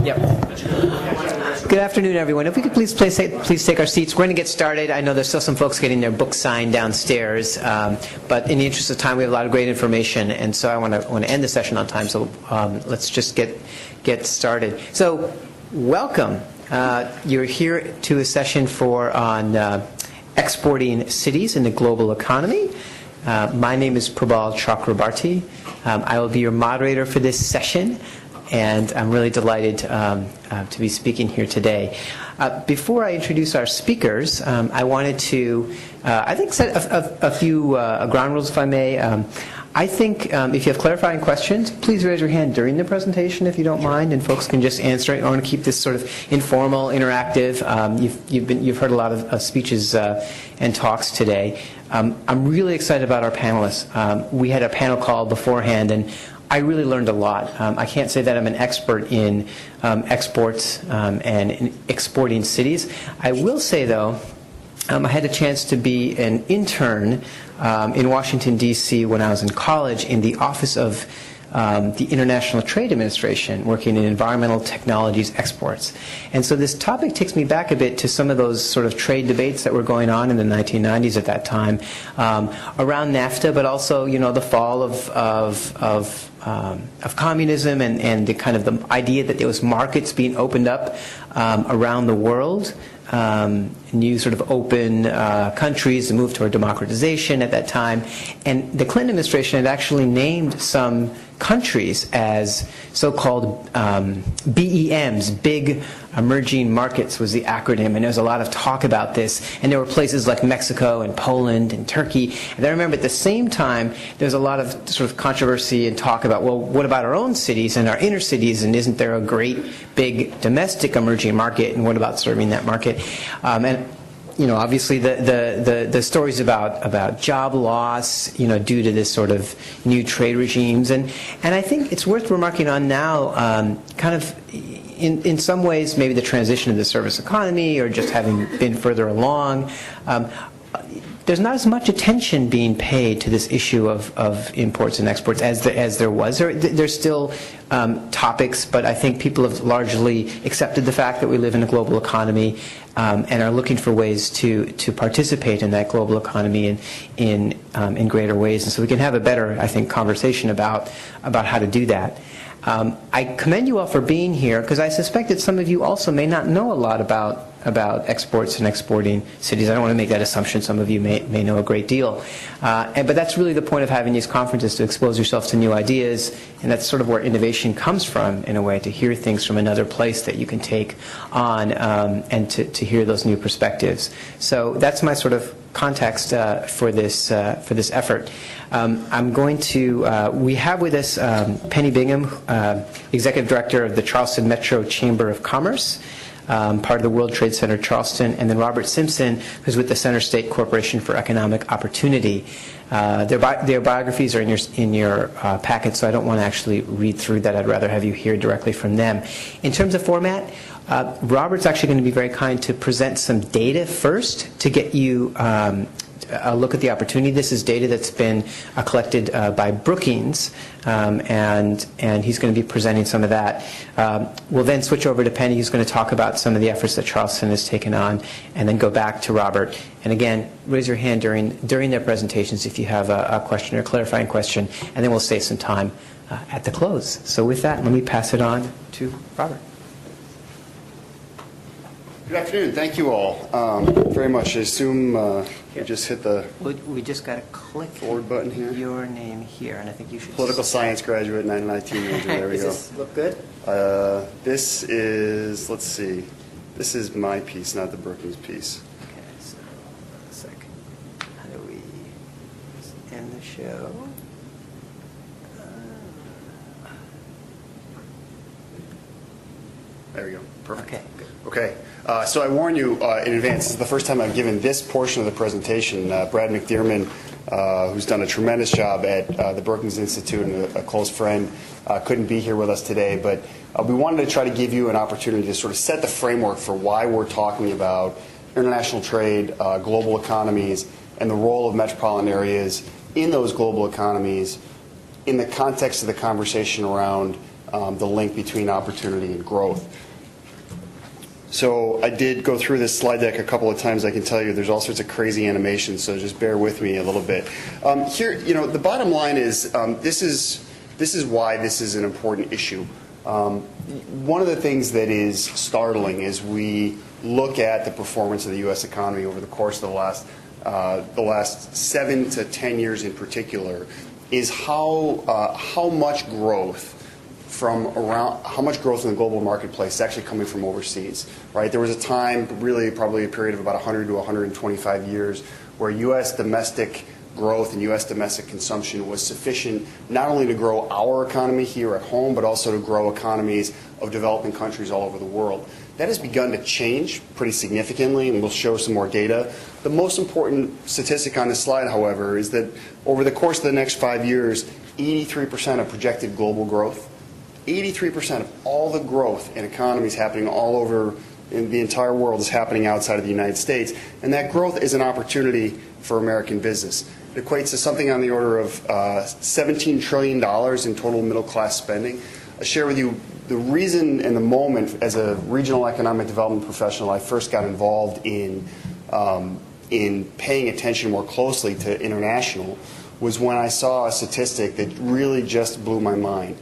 Yep. Good afternoon, everyone. If we could please take our seats. We're going to get started. I know there's still some folks getting their books signed downstairs, but in the interest of time, we have a lot of great information, and so I want to end the session on time. So let's just get started. So, welcome. You're here to a session on exporting cities in the global economy. My name is Prabal Chakrabarti. I will be your moderator for this session, and I'm really delighted to be speaking here today. Before I introduce our speakers, I wanted to, set a few ground rules, if I may. I think if you have clarifying questions, please raise your hand during the presentation, if you don't mind, and folks can just answer it. I want to keep this sort of informal, interactive. You've heard a lot of speeches and talks today. I'm really excited about our panelists. We had a panel call beforehand, and I really learned a lot. I can't say that I'm an expert in exports and in exporting cities. I will say, though, I had a chance to be an intern in Washington, D.C. when I was in college in the Office of the International Trade Administration, working in environmental technologies exports. And so this topic takes me back a bit to some of those sort of trade debates that were going on in the 1990s at that time around NAFTA, but also, you know, the fall of communism and the kind of the idea that there was markets being opened up around the world. New sort of open countries, the move toward democratization at that time. And the Clinton administration had actually named some countries as so-called BEMs, Big Emerging Markets was the acronym, and there was a lot of talk about this. And there were places like Mexico and Poland and Turkey. And I remember at the same time, there was a lot of sort of controversy and talk about, well, what about our own cities and our inner cities, and isn't there a great big domestic emerging market, and what about serving that market? And you know, obviously the stories about job loss, you know, due to this sort of new trade regimes, and I think it's worth remarking on now, kind of in some ways maybe the transition to the service economy, or just having been further along. There's not as much attention being paid to this issue of imports and exports as there was. There's still topics, but I think people have largely accepted the fact that we live in a global economy and are looking for ways to participate in that global economy in greater ways. And so we can have a better, I think, conversation about how to do that. I commend you all for being here, because I suspect that some of you also may not know a lot about exports and exporting cities. I don't want to make that assumption. Some of you may know a great deal. But that's really the point of having these conferences, to expose yourself to new ideas, and that's sort of where innovation comes from, in a way, to hear things from another place that you can take on and to hear those new perspectives. So that's my sort of context for this effort. I'm going to, we have with us Pennie Bingham, Executive Director of the Charleston Metro Chamber of Commerce, part of the World Trade Center Charleston, and then Robert Simpson, who's with the CenterState Corporation for Economic Opportunity. Their biographies are in your packet, so I don't want to actually read through that. I'd rather have you hear directly from them. In terms of format, Robert's actually going to be very kind to present some data first to get you a look at the opportunity. This is data that's been collected by Brookings, and he's going to be presenting some of that. We'll then switch over to Pennie, who's going to talk about some of the efforts that Charleston has taken on, and then go back to Robert. And again, raise your hand during their presentations if you have a question or a clarifying question, and then we'll save some time at the close. So with that, let me pass it on to Robert. Good afternoon. Thank you all very much. I assume you just hit the we just got to click forward button here. Your name here, and I think you should. Political science graduate, 919 major. There we go. Does this look good? This is, let's see, this is my piece, not the Brookings piece. Okay, so a sec. How do we end the show? There we go. Perfect. Okay, good. Okay. So I warn you in advance, this is the first time I've given this portion of the presentation. Brad McDearman, who's done a tremendous job at the Brookings Institute and a close friend, couldn't be here with us today. But we wanted to try to give you an opportunity to sort of set the framework for why we're talking about international trade, global economies, and the role of metropolitan areas in those global economies in the context of the conversation around the link between opportunity and growth. So I did go through this slide deck a couple of times. I can tell you there's all sorts of crazy animations, so just bear with me a little bit. Here, the bottom line is this is why this is an important issue. One of the things that is startling as we look at the performance of the U.S. economy over the course of the last 7 to 10 years in particular is how much growth how much growth in the global marketplace is actually coming from overseas, right? There was a time, really probably a period of about 100 to 125 years, where U.S. domestic growth and U.S. domestic consumption was sufficient not only to grow our economy here at home, but also to grow economies of developing countries all over the world. That has begun to change pretty significantly, and we'll show some more data. The most important statistic on this slide, however, is that over the course of the next 5 years, 83% of projected global growth, 83% of all the growth in economies happening all over in the entire world is happening outside of the United States. And that growth is an opportunity for American business. It equates to something on the order of $17 trillion in total middle class spending. I'll share with you the reason and the moment as a regional economic development professional I first got involved in paying attention more closely to international was when I saw a statistic that really just blew my mind.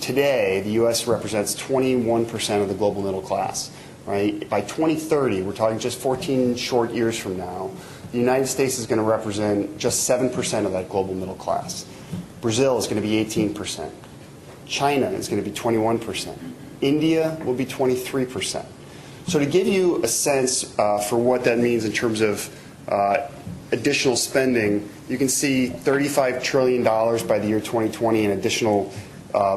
Today, the U.S. represents 21% of the global middle class. Right? By 2030, we're talking just 14 short years from now, the United States is going to represent just 7% of that global middle class. Brazil is going to be 18%. China is going to be 21%. India will be 23%. So to give you a sense for what that means in terms of additional spending, you can see $35 trillion by the year 2020 in additional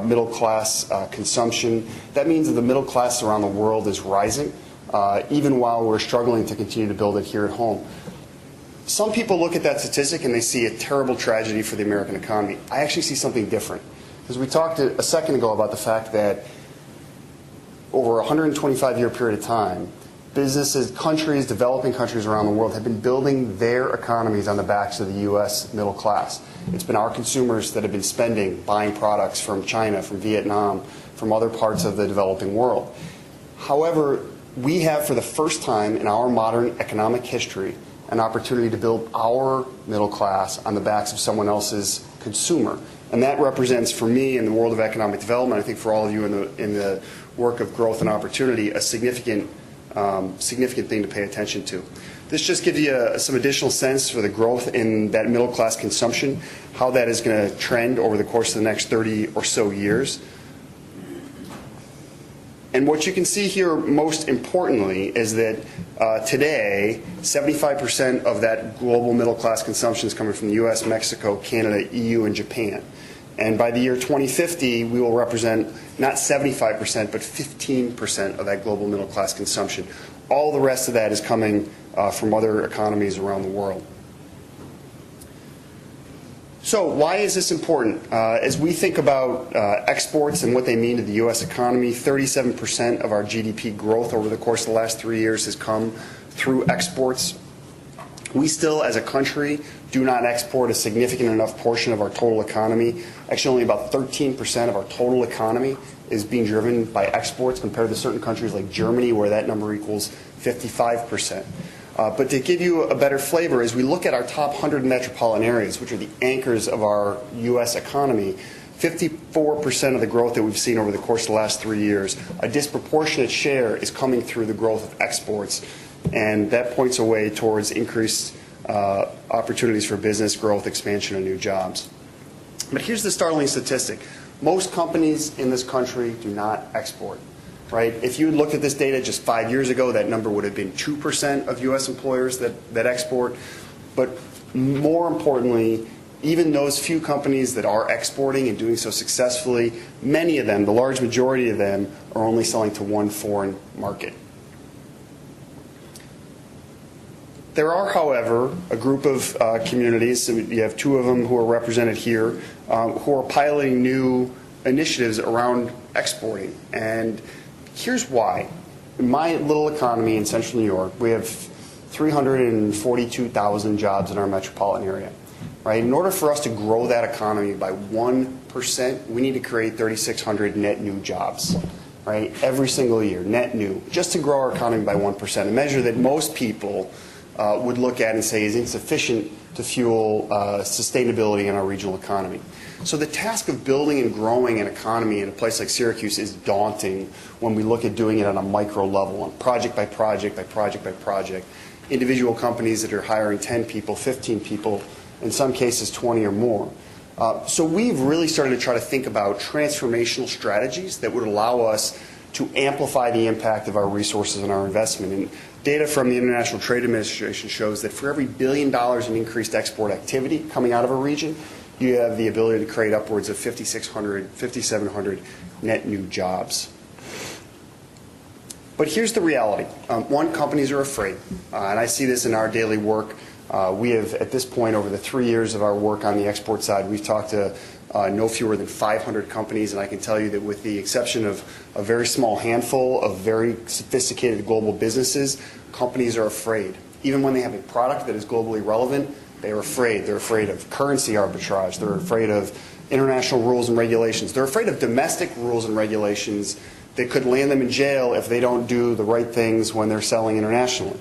middle class consumption. That means that the middle class around the world is rising, even while we're struggling to continue to build it here at home. Some people look at that statistic and they see a terrible tragedy for the American economy. I actually see something different. Because we talked a second ago about the fact that over a 125-year period of time, businesses, countries, developing countries around the world have been building their economies on the backs of the U.S. middle class. It's been our consumers that have been spending, buying products from China, from Vietnam, from other parts of the developing world. However, we have, for the first time in our modern economic history, an opportunity to build our middle class on the backs of someone else's consumer. And that represents, for me, in the world of economic development, I think for all of you in the work of growth and opportunity, a significant thing to pay attention to. This just gives you some additional sense for the growth in that middle class consumption, how that is going to trend over the course of the next 30 or so years. And what you can see here most importantly is that today, 75% of that global middle class consumption is coming from the US, Mexico, Canada, EU, and Japan. And by the year 2050, we will represent not 75%, but 15% of that global middle class consumption. All the rest of that is coming from other economies around the world. So why is this important? As we think about exports and what they mean to the U.S. economy, 37% of our GDP growth over the course of the last 3 years has come through exports. We still, as a country, do not export a significant enough portion of our total economy. Actually, only about 13% of our total economy is being driven by exports compared to certain countries like Germany, where that number equals 55%. But to give you a better flavor, as we look at our top 100 metropolitan areas, which are the anchors of our U.S. economy, 54% of the growth that we've seen over the course of the last 3 years, a disproportionate share is coming through the growth of exports. And that points a way towards increased opportunities for business growth, expansion, and new jobs. But here's the startling statistic. Most companies in this country do not export. Right? If you had looked at this data just 5 years ago, that number would have been 2% of U.S. employers that export. But more importantly, even those few companies that are exporting and doing so successfully, many of them, the large majority of them, are only selling to one foreign market. There are, however, a group of communities, so you have two of them who are represented here, who are piloting new initiatives around exporting. And here's why. In my little economy in central New York, we have 342,000 jobs in our metropolitan area. right? In order for us to grow that economy by 1%, we need to create 3,600 net new jobs, right? Every single year, net new, just to grow our economy by 1%, a measure that most people would look at and say is insufficient to fuel sustainability in our regional economy. So the task of building and growing an economy in a place like Syracuse is daunting when we look at doing it on a micro level, on project by project by project by project. Individual companies that are hiring 10 people, 15 people, in some cases 20 or more. So we've really started to try to think about transformational strategies that would allow us to amplify the impact of our resources and our investment. And data from the International Trade Administration shows that for every $1 billion in increased export activity coming out of a region, you have the ability to create upwards of 5,600, 5,700 net new jobs. But here's the reality. One, companies are afraid, and I see this in our daily work. We have, at this point, over the 3 years of our work on the export side, we've talked to no fewer than 500 companies, and I can tell you that with the exception of a very small handful of very sophisticated global businesses, companies are afraid. Even when they have a product that is globally relevant, they're afraid. They're afraid of currency arbitrage. They're afraid of international rules and regulations. They're afraid of domestic rules and regulations that could land them in jail if they don't do the right things when they're selling internationally.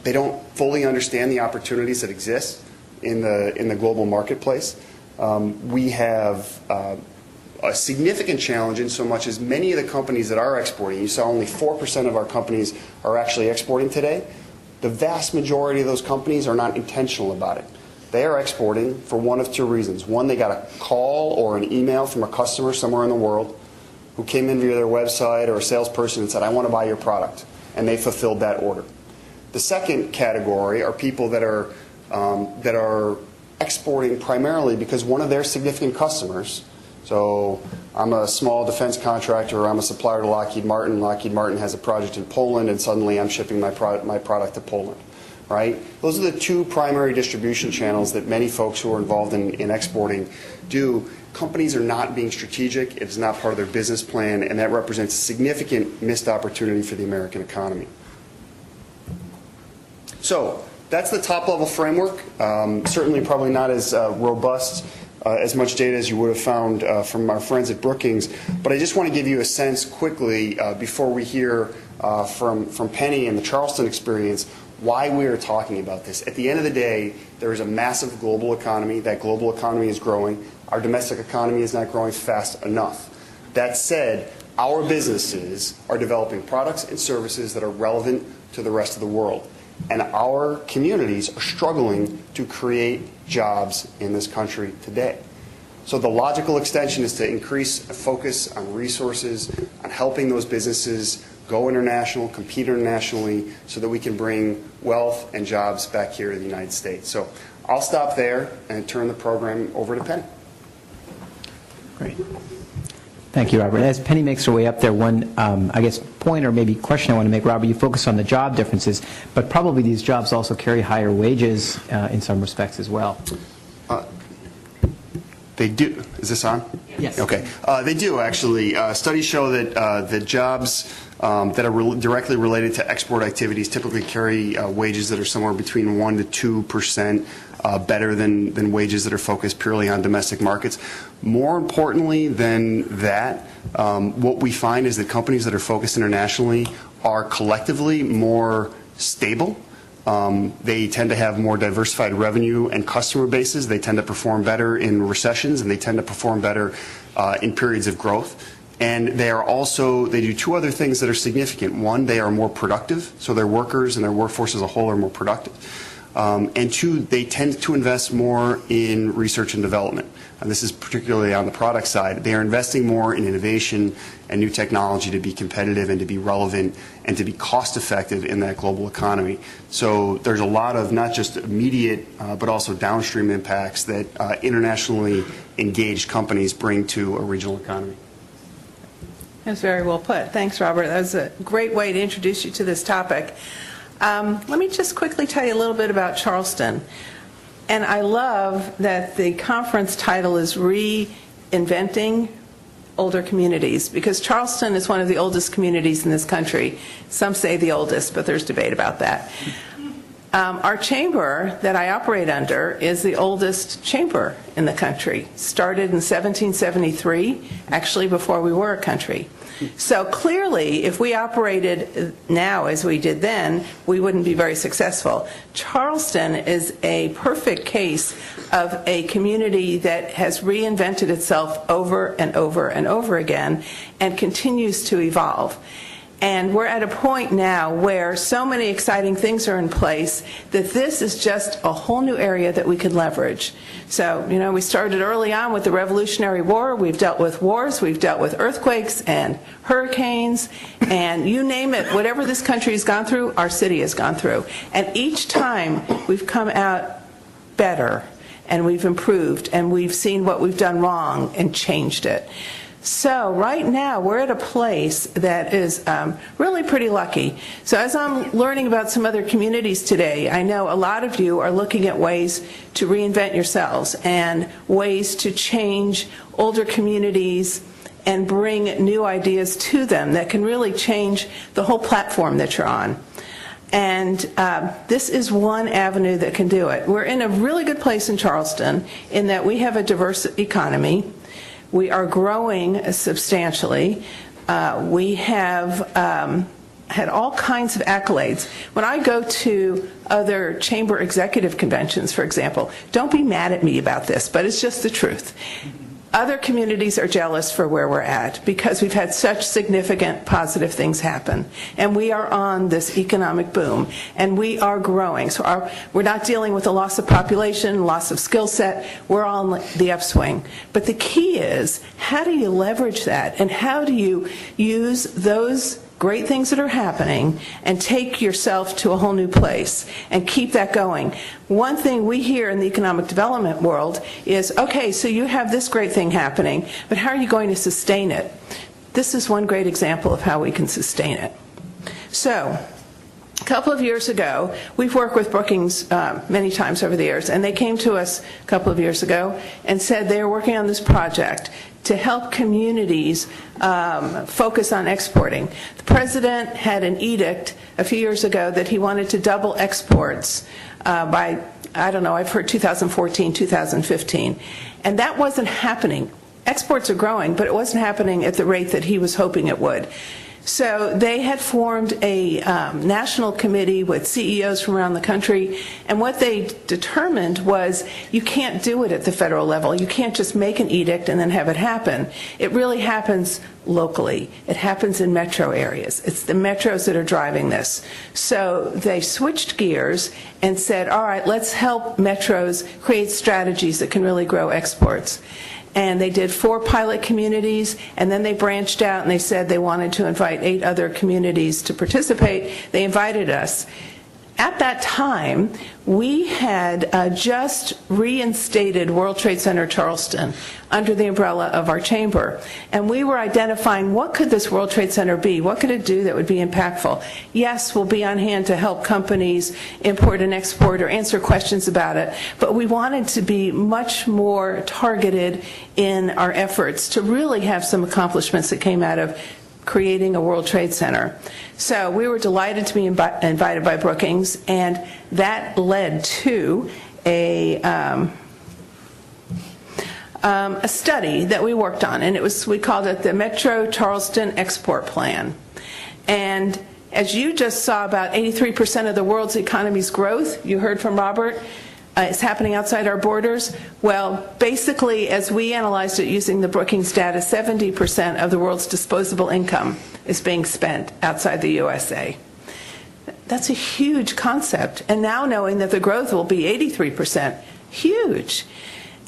They don't fully understand the opportunities that exist in the global marketplace. We have a significant challenge in so much as many of the companies that are exporting, you saw only 4% of our companies are actually exporting today. The vast majority of those companies are not intentional about it. They are exporting for one of two reasons. One, they got a call or an email from a customer somewhere in the world who came in via their website or a salesperson and said, I want to buy your product, and they fulfilled that order. The second category are people that are exporting primarily because one of their significant customers, so I'm a small defense contractor, or I'm a supplier to Lockheed Martin. Lockheed Martin has a project in Poland, and suddenly I'm shipping my product to Poland, right? Those are the two primary distribution channels that many folks who are involved in exporting do. Companies are not being strategic. It is not part of their business plan, and that represents a significant missed opportunity for the American economy. So that's the top-level framework. Certainly probably not as robust, as much data as you would have found from our friends at Brookings. But I just want to give you a sense quickly before we hear from Pennie and the Charleston experience why we are talking about this. At the end of the day, there is a massive global economy. That global economy is growing. Our domestic economy is not growing fast enough. That said, our businesses are developing products and services that are relevant to the rest of the world. And our communities are struggling to create jobs in this country today. So the logical extension is to increase a focus on resources, on helping those businesses go international, compete internationally, so that we can bring wealth and jobs back here to the United States. So I'll stop there and turn the program over to Pennie. Great. Thank you, Robert. As Pennie makes her way up there, one, I guess, point or maybe question I want to make, Robert, you focus on the job differences, but probably these jobs also carry higher wages in some respects as well. They do. Is this on? Yes. Okay. They do, actually. Studies show that the jobs that are directly related to export activities typically carry wages that are somewhere between 1% to 2% better than wages that are focused purely on domestic markets. More importantly than that, what we find is that companies that are focused internationally are collectively more stable. They tend to have more diversified revenue and customer bases. They tend to perform better in recessions, and they tend to perform better in periods of growth. And they do two other things that are significant. One, they are more productive, so their workers and their workforce as a whole are more productive. And two, they tend to invest more in research and development. And this is particularly on the product side. They are investing more in innovation and new technology to be competitive and to be relevant and to be cost effective in that global economy. So there's a lot of not just immediate but also downstream impacts that internationally engaged companies bring to a regional economy. That's very well put. Thanks, Robert. That was a great way to introduce you to this topic. Let me just quickly tell you a little bit about Charleston. And I love that the conference title is Reinventing Older Communities, because Charleston is one of the oldest communities in this country. Some say the oldest, but there's debate about that. Our chamber that I operate under is the oldest chamber in the country. Started in 1773, actually before we were a country. So clearly, if we operated now as we did then, we wouldn't be very successful. Charleston is a perfect case of a community that has reinvented itself over and over and over again and continues to evolve. And we're at a point now where so many exciting things are in place that this is just a whole new area that we could leverage. So, you know, we started early on with the Revolutionary War. We've dealt with wars. We've dealt with earthquakes and hurricanes. And you name it, whatever this country has gone through, our city has gone through. And each time we've come out better and we've improved and we've seen what we've done wrong and changed it. So right now, we're at a place that is really pretty lucky. So as I'm learning about some other communities today, I know a lot of you are looking at ways to reinvent yourselves and ways to change older communities and bring new ideas to them that can really change the whole platform that you're on. And this is one avenue that can do it. We're in a really good place in Charleston in that we have a diverse economy. We are growing substantially. We have had all kinds of accolades. When I go to other chamber executive conventions, for example, don't be mad at me about this, but it's just the truth. Other communities are jealous for where we're at because we've had such significant positive things happen. And we are on this economic boom, and we are growing. So we're not dealing with a loss of population, loss of skill set. We're on the upswing. But the key is, how do you leverage that? And how do you use those great things that are happening and take yourself to a whole new place and keep that going? One thing we hear in the economic development world is, okay, so you have this great thing happening, but how are you going to sustain it? This is one great example of how we can sustain it. So, a couple of years ago, we've worked with Brookings many times over the years, and they came to us a couple of years ago and said they are working on this project to help communities focus on exporting. The president had an edict a few years ago that he wanted to double exports by, I don't know, I've heard 2014, 2015. And that wasn't happening. Exports are growing, but it wasn't happening at the rate that he was hoping it would. So they had formed a national committee with CEOs from around the country, and what they determined was you can't do it at the federal level. You can't just make an edict and then have it happen. It really happens locally. It happens in metro areas. It's the metros that are driving this. So they switched gears and said, all right, let's help metros create strategies that can really grow exports. And they did 4 pilot communities, and then they branched out and they said they wanted to invite 8 other communities to participate. They invited us. At that time, we had just reinstated World Trade Center Charleston under the umbrella of our chamber. And we were identifying, what could this World Trade Center be? What could it do that would be impactful? Yes, we'll be on hand to help companies import and export or answer questions about it, but we wanted to be much more targeted in our efforts to really have some accomplishments that came out of creating a World Trade Center. So we were delighted to be invited by Brookings, and that led to a study that we worked on, and we called it the Metro Charleston Export Plan. And as you just saw, about 83% of the world's economy's growth, you heard from Robert, is happening outside our borders. Well, basically, as we analyzed it using the Brookings data, 70% of the world's disposable income is being spent outside the USA. That's a huge concept. And now knowing that the growth will be 83%, huge.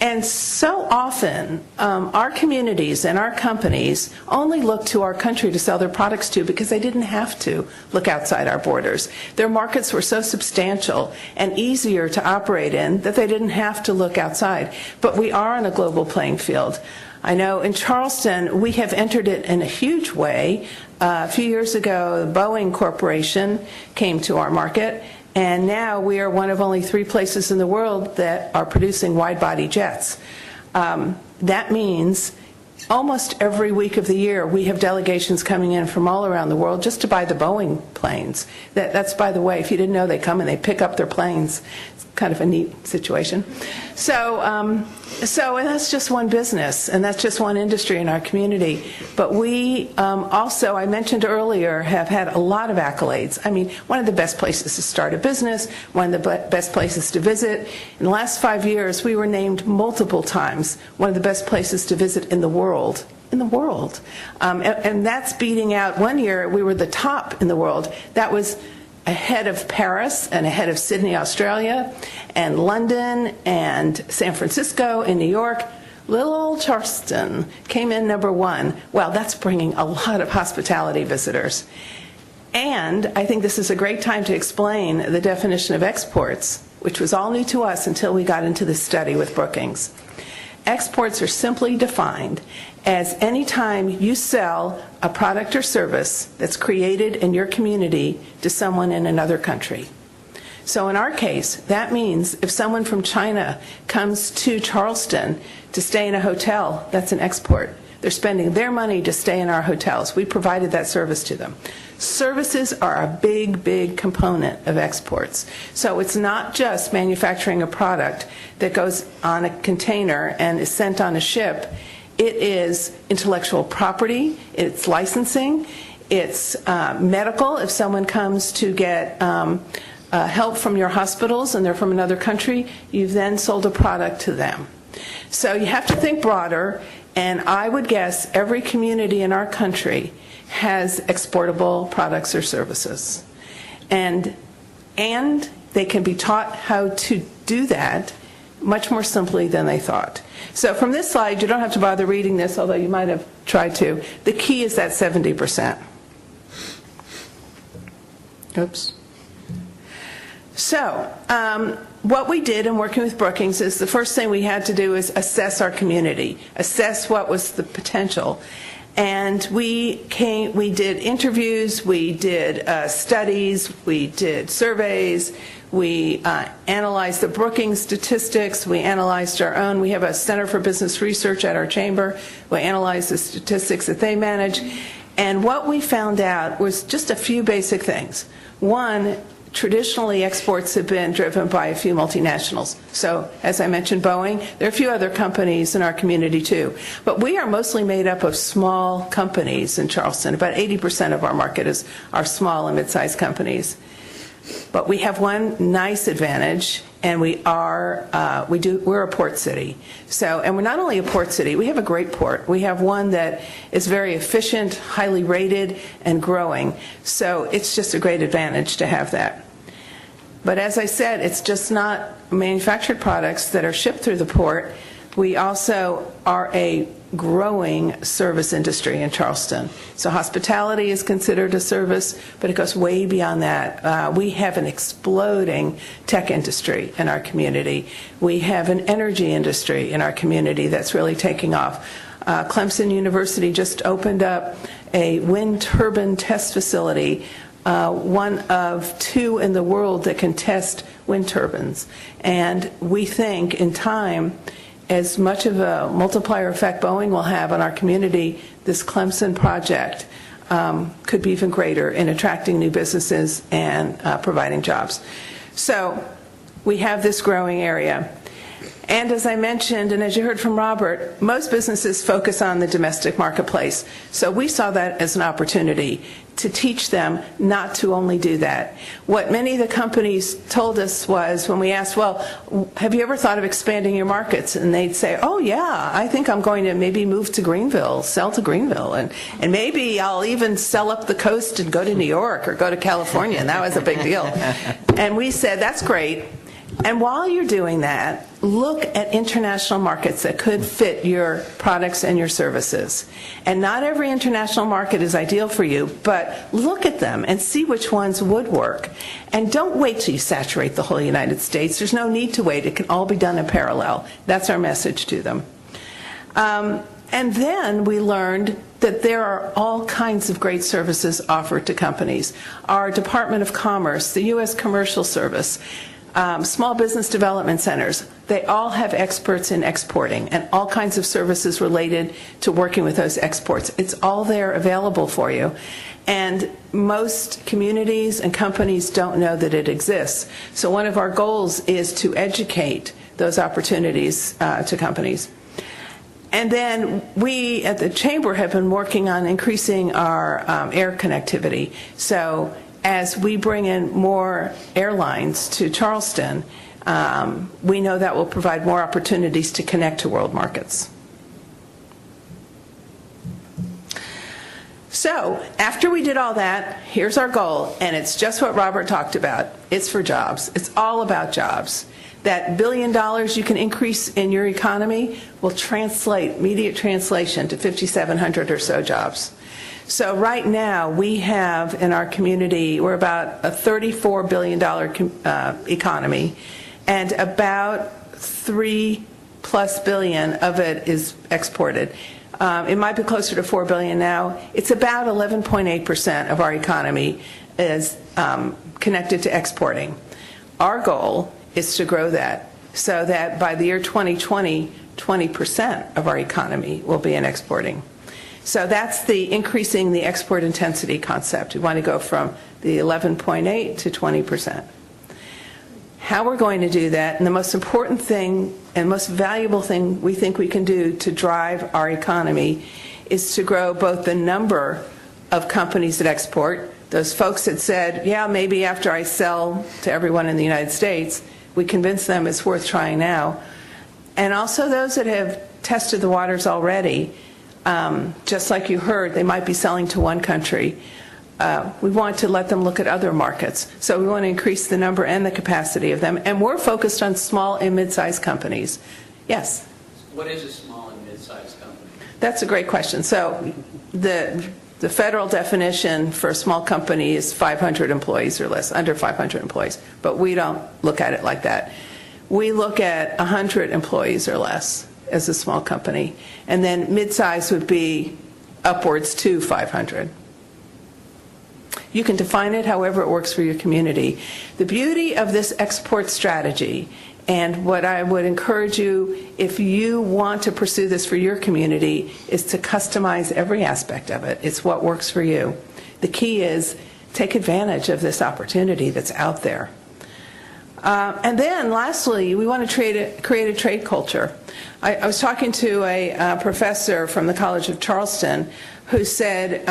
And so often, our communities and our companies only look to our country to sell their products to because they didn't have to look outside our borders. Their markets were so substantial and easier to operate in that they didn't have to look outside. But we are on a global playing field. I know in Charleston, we have entered it in a huge way. A few years ago, the Boeing Corporation came to our market, and now we are one of only 3 places in the world that are producing wide-body jets. That means almost every week of the year, we have delegations coming in from all around the world just to buy the Boeing planes. That's, by the way, if you didn't know, they come and they pick up their planes. It's kind of a neat situation. So and that's just one business, and that's just one industry in our community. But we also, I mentioned earlier, have had a lot of accolades. I mean, one of the best places to start a business, one of the best places to visit. In the last 5 years, we were named multiple times one of the best places to visit in the world. And that's beating out, one year we were the top in the world. That was ahead of Paris and ahead of Sydney, Australia, and London and San Francisco and New York. Little old Charleston came in number 1. Well, that's bringing a lot of hospitality visitors. And I think this is a great time to explain the definition of exports, which was all new to us until we got into this study with Brookings. Exports are simply defined as any time you sell a product or service that's created in your community to someone in another country. So in our case, that means if someone from China comes to Charleston to stay in a hotel, that's an export. They're spending their money to stay in our hotels. We provided that service to them. Services are a big, big component of exports. So it's not just manufacturing a product that goes on a container and is sent on a ship. It is intellectual property, it's licensing, it's medical. If someone comes to get help from your hospitals and they're from another country, you've then sold a product to them. So you have to think broader, and I would guess every community in our country has exportable products or services. And they can be taught how to do that much more simply than they thought. So from this slide, you don't have to bother reading this, although you might have tried to. The key is that 70%. Oops. So what we did in working with Brookings is the first thing we had to do is assess our community, assess what was the potential. And we did interviews, we did studies, we did surveys, we analyzed the Brookings statistics, we analyzed our own. We have a Center for Business Research at our chamber. We analyzed the statistics that they manage. And what we found out was just a few basic things. One, traditionally exports have been driven by a few multinationals. So, as I mentioned, Boeing, there are a few other companies in our community too. But we are mostly made up of small companies in Charleston. About 80% of our market are small and mid-sized companies. But we have one nice advantage, and we're a port city. So, and we're not only a port city, we have a great port. We have one that is very efficient, highly rated, and growing. So it's just a great advantage to have that. But as I said, it's just not manufactured products that are shipped through the port. We also are a growing service industry in Charleston. So hospitality is considered a service, but it goes way beyond that. We have an exploding tech industry in our community. We have an energy industry in our community that's really taking off. Clemson University just opened up a wind turbine test facility, one of 2 in the world that can test wind turbines. And we think in time, as much of a multiplier effect Boeing will have on our community, this Clemson project could be even greater in attracting new businesses and providing jobs. So we have this growing area. And as I mentioned, and as you heard from Robert, most businesses focus on the domestic marketplace. So we saw that as an opportunity to teach them not to only do that. What many of the companies told us was when we asked, well, have you ever thought of expanding your markets? And they'd say, oh yeah, I think I'm going to maybe move to Greenville, sell to Greenville, and maybe I'll even sell up the coast and go to New York or go to California, and that was a big deal. And we said, that's great. And while you're doing that, look at international markets that could fit your products and your services. And not every international market is ideal for you, but look at them and see which ones would work. And don't wait till you saturate the whole United States. There's no need to wait. It can all be done in parallel. That's our message to them. And then we learned that there are all kinds of great services offered to companies. Our Department of Commerce, the U.S. Commercial Service, small business development centers, they all have experts in exporting and all kinds of services related to working with those exports. It's all there available for you. And most communities and companies don't know that it exists. So one of our goals is to educate those opportunities to companies. And then we at the Chamber have been working on increasing our air connectivity. So as we bring in more airlines to Charleston, we know that will provide more opportunities to connect to world markets. So after we did all that, here's our goal, and it's just what Robert talked about. It's for jobs. It's all about jobs. That $1 billion you can increase in your economy will translate, immediate translation, to 5,700 or so jobs. So right now we have in our community, we're about a $34 billion economy, and about $3+ billion of it is exported. It might be closer to $4 billion now. It's about 11.8% of our economy is connected to exporting. Our goal is to grow that so that by the year 2020, 20% of our economy will be in exporting. So that's the increasing the export intensity concept. We want to go from the 11.8 to 20%. How we're going to do that, and the most important thing and most valuable thing we think we can do to drive our economy, is to grow both the number of companies that export, those folks that said, yeah, maybe after I sell to everyone in the United States, we convince them it's worth trying now, and also those that have tested the waters already. Just like you heard, they might be selling to one country. We want to let them look at other markets. So we want to increase the number and the capacity of them. And we're focused on small and mid-sized companies. Yes? What is a small and mid-sized company? That's a great question. So the federal definition for a small company is 500 employees or less, under 500 employees. But we don't look at it like that. We look at 100 employees or less as a small company. And then mid-size would be upwards to 500. You can define it however it works for your community. The beauty of this export strategy, and what I would encourage you, if you want to pursue this for your community, is to customize every aspect of it. It's what works for you. The key is take advantage of this opportunity that's out there. And then lastly, we want to create a trade culture. I was talking to a professor from the College of Charleston who said,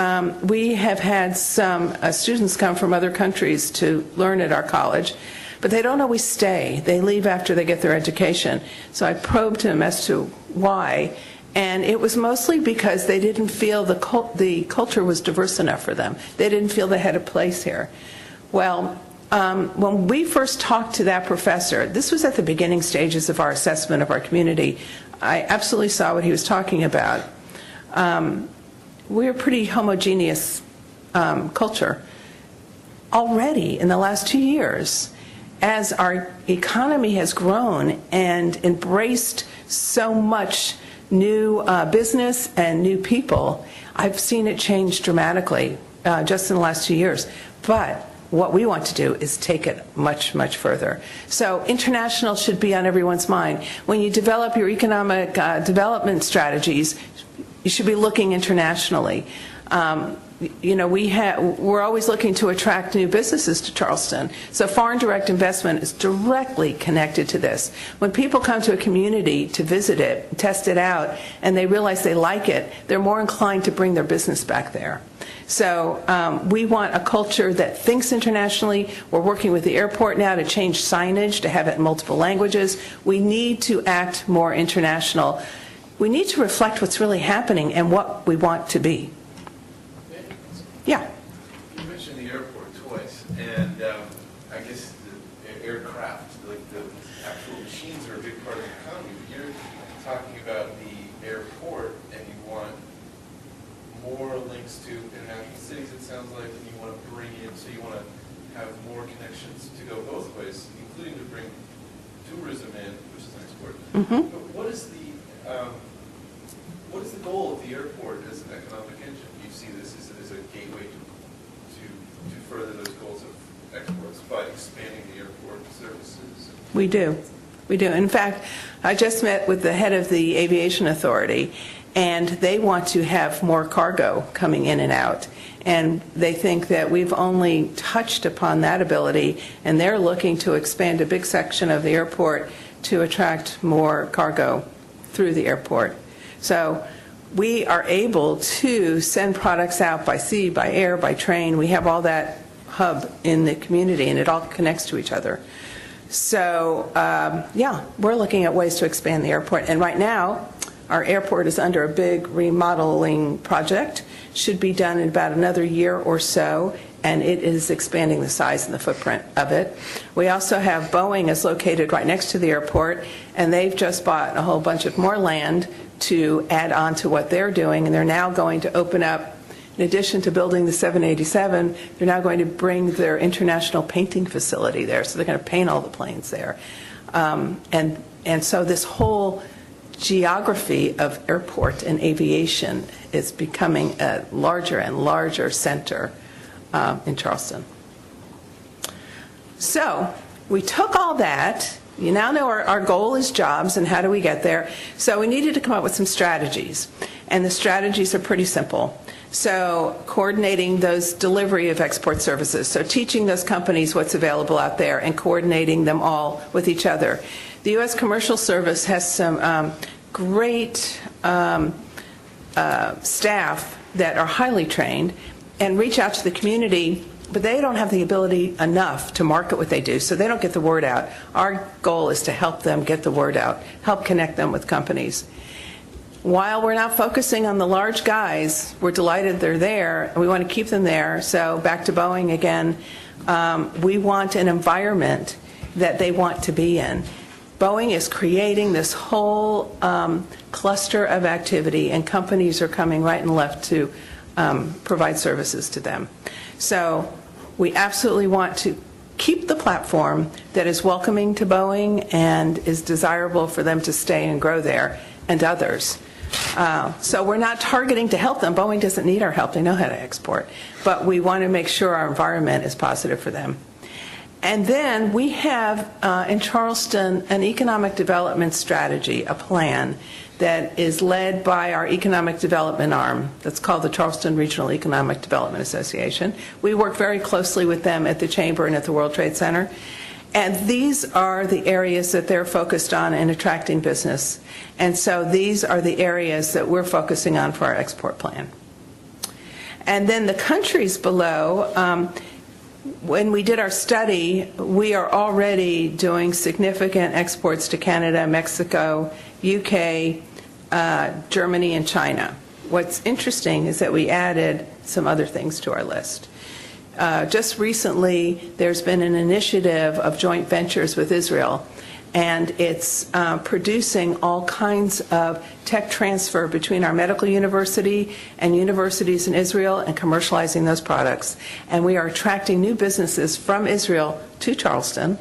we have had some students come from other countries to learn at our college, but they don't always stay. They leave after they get their education. So I probed him as to why, and it was mostly because they didn't feel the culture was diverse enough for them. They didn't feel they had a place here. Well, when we first talked to that professor, this was at the beginning stages of our assessment of our community, I absolutely saw what he was talking about. We're a pretty homogeneous culture. Already in the last 2 years, as our economy has grown and embraced so much new business and new people, I've seen it change dramatically just in the last 2 years. But what we want to do is take it much, much further. So international should be on everyone's mind. When you develop your economic development strategies, you should be looking internationally. You know, we're always looking to attract new businesses to Charleston. So foreign direct investment is directly connected to this. When people come to a community to visit it, test it out, and they realize they like it, they're more inclined to bring their business back there. So we want a culture that thinks internationally. We're working with the airport now to change signage to have it in multiple languages. We need to act more international. We need to reflect what's really happening and what we want to be. Yeah. You mentioned the airport twice, and I guess the aircraft, like the actual machines, are a big part of the economy. But you're talking about the airport, and you want more links to international cities, it sounds like, and you want to bring in, so you want to have more connections to go both ways, including to bring tourism in, which is an export. Mm-hmm. But what is the goal of the airport as an economic engine? Do you see this as a gateway to further those goals of exports? by expanding the airport services? We do. We do. In fact, I just met with the head of the Aviation Authority, and they want to have more cargo coming in and out. And they think that we've only touched upon that ability, and they're looking to expand a big section of the airport to attract more cargo through the airport. So we are able to send products out by sea, by air, by train. We have all that hub in the community, and it all connects to each other. So, yeah, we're looking at ways to expand the airport. And right now, our airport is under a big remodeling project. Should be done in about another year or so, and it is expanding the size and the footprint of it. We also have Boeing is located right next to the airport, and they've just bought a whole bunch of more land to add on to what they're doing, and they're now going to open up, in addition to building the 787, they're now going to bring their international painting facility there, so they're going to paint all the planes there. And so this whole geography of airport and aviation is becoming a larger and larger center in Charleston. So we took all that. You now know our goal is jobs, and how do we get there? So we needed to come up with some strategies, and the strategies are pretty simple. So coordinating those delivery of export services, so teaching those companies what's available out there and coordinating them all with each other. The U.S. Commercial Service has some great staff that are highly trained and reach out to the community, but they don't have the ability enough to market what they do, so they don't get the word out. Our goal is to help them get the word out, help connect them with companies. While we're not focusing on the large guys, we're delighted they're there, and we want to keep them there. So back to Boeing again, we want an environment that they want to be in. Boeing is creating this whole cluster of activity, and companies are coming right and left to provide services to them. So we absolutely want to keep the platform that is welcoming to Boeing and is desirable for them to stay and grow there, and others. So we're not targeting to help them. Boeing doesn't need our help. They know how to export. But we want to make sure our environment is positive for them. And then we have in Charleston an economic development strategy, a plan that is led by our economic development arm that's called the Charleston Regional Economic Development Association. We work very closely with them at the Chamber and at the World Trade Center. And these are the areas that they're focused on in attracting business. And so these are the areas that we're focusing on for our export plan. And then the countries below, when we did our study, we are already doing significant exports to Canada, Mexico, UK, Germany, and China. What's interesting is that we added some other things to our list. Just recently, there's been an initiative of joint ventures with Israel, and it's producing all kinds of tech transfer between our medical university and universities in Israel and commercializing those products. And we are attracting new businesses from Israel to Charleston.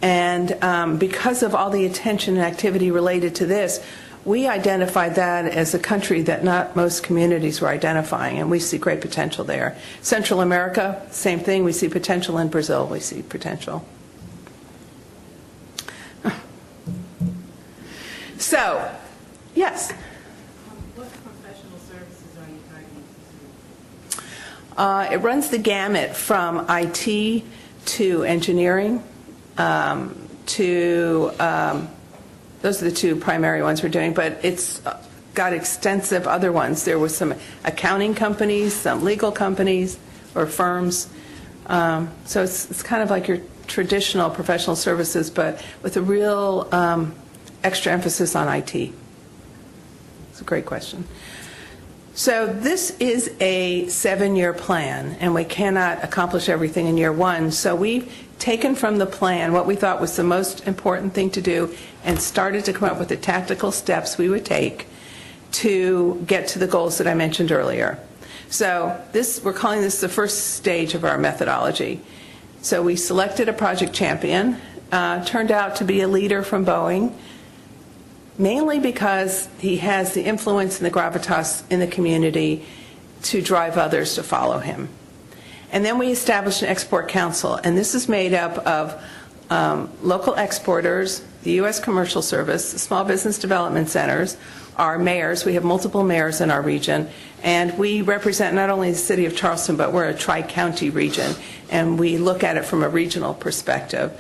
And because of all the attention and activity related to this, we identified that as a country that not most communities were identifying, and we see great potential there. Central America, same thing. We see potential in Brazil. We see potential. So, yes? What professional services are you targeting? It runs the gamut from IT to engineering those are the two primary ones we're doing, but it's got extensive other ones. There were some accounting companies, some legal companies or firms. So it's kind of like your traditional professional services, but with a real extra emphasis on IT. It's a great question. So this is a 7-year plan, and we cannot accomplish everything in year one. So we've taken from the plan what we thought was the most important thing to do and started to come up with the tactical steps we would take to get to the goals that I mentioned earlier. So we're calling this the first stage of our methodology. So we selected a project champion, turned out to be a leader from Boeing, mainly because he has the influence and the gravitas in the community to drive others to follow him. And then we established an export council, and this is made up of local exporters, the U.S. Commercial Service, the Small Business Development Centers, our mayors. We have multiple mayors in our region, and we represent not only the city of Charleston, but we're a tri-county region, and we look at it from a regional perspective.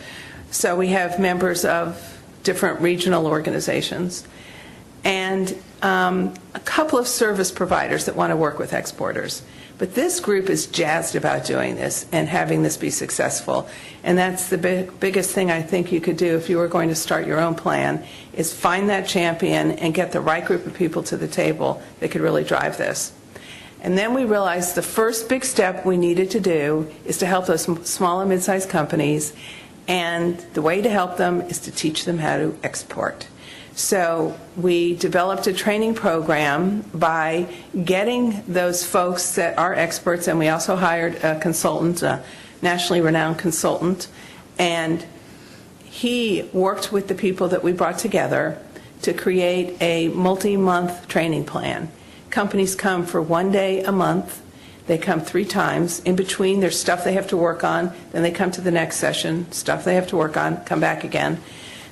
So we have members of different regional organizations, and a couple of service providers that want to work with exporters. But this group is jazzed about doing this and having this be successful. And that's the biggest thing I think you could do if you were going to start your own plan, is find that champion and get the right group of people to the table that could really drive this. And then we realized the first big step we needed to do is to help those small and mid-sized companies. And the way to help them is to teach them how to export. So we developed a training program by getting those folks that are experts, and we also hired a consultant, a nationally renowned consultant, and he worked with the people that we brought together to create a multi-month training plan. Companies come for 1 day a month. They come 3 times. In between, there's stuff they have to work on. Then they come to the next session, stuff they have to work on, come back again.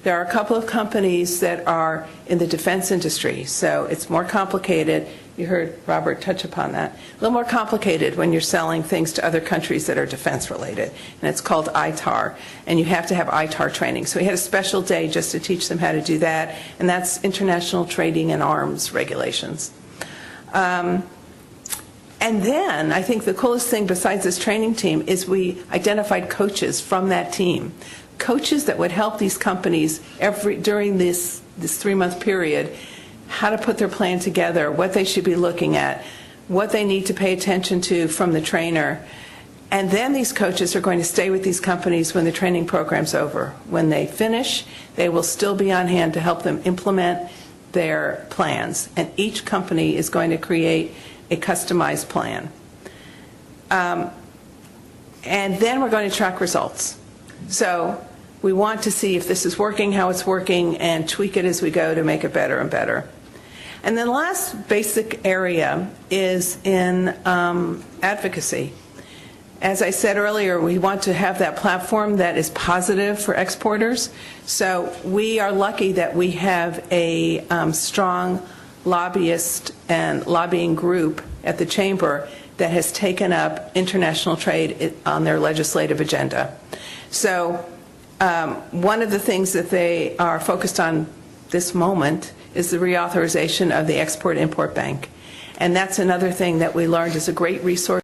There are a couple of companies that are in the defense industry, so it's more complicated. You heard Robert touch upon that. A little more complicated when you're selling things to other countries that are defense related, and it's called ITAR, and you have to have ITAR training. So we had a special day just to teach them how to do that, and that's International Trading in Arms Regulations. And then I think the coolest thing besides this training team is we identified coaches from that team. Coaches that would help these companies during this 3-month period, how to put their plan together, what they should be looking at, what they need to pay attention to from the trainer. And then these coaches are going to stay with these companies when the training program's over. When they finish, they will still be on hand to help them implement their plans. And each company is going to create a customized plan. And then we're going to track results. So we want to see if this is working, how it's working, and tweak it as we go to make it better and better. And then the last basic area is in advocacy. As I said earlier, we want to have that platform that is positive for exporters. So we are lucky that we have a strong lobbyist and lobbying group at the Chamber that has taken up international trade on their legislative agenda. So one of the things that they are focused on this moment is the reauthorization of the Export-Import Bank. And that's another thing that we learned is a great resource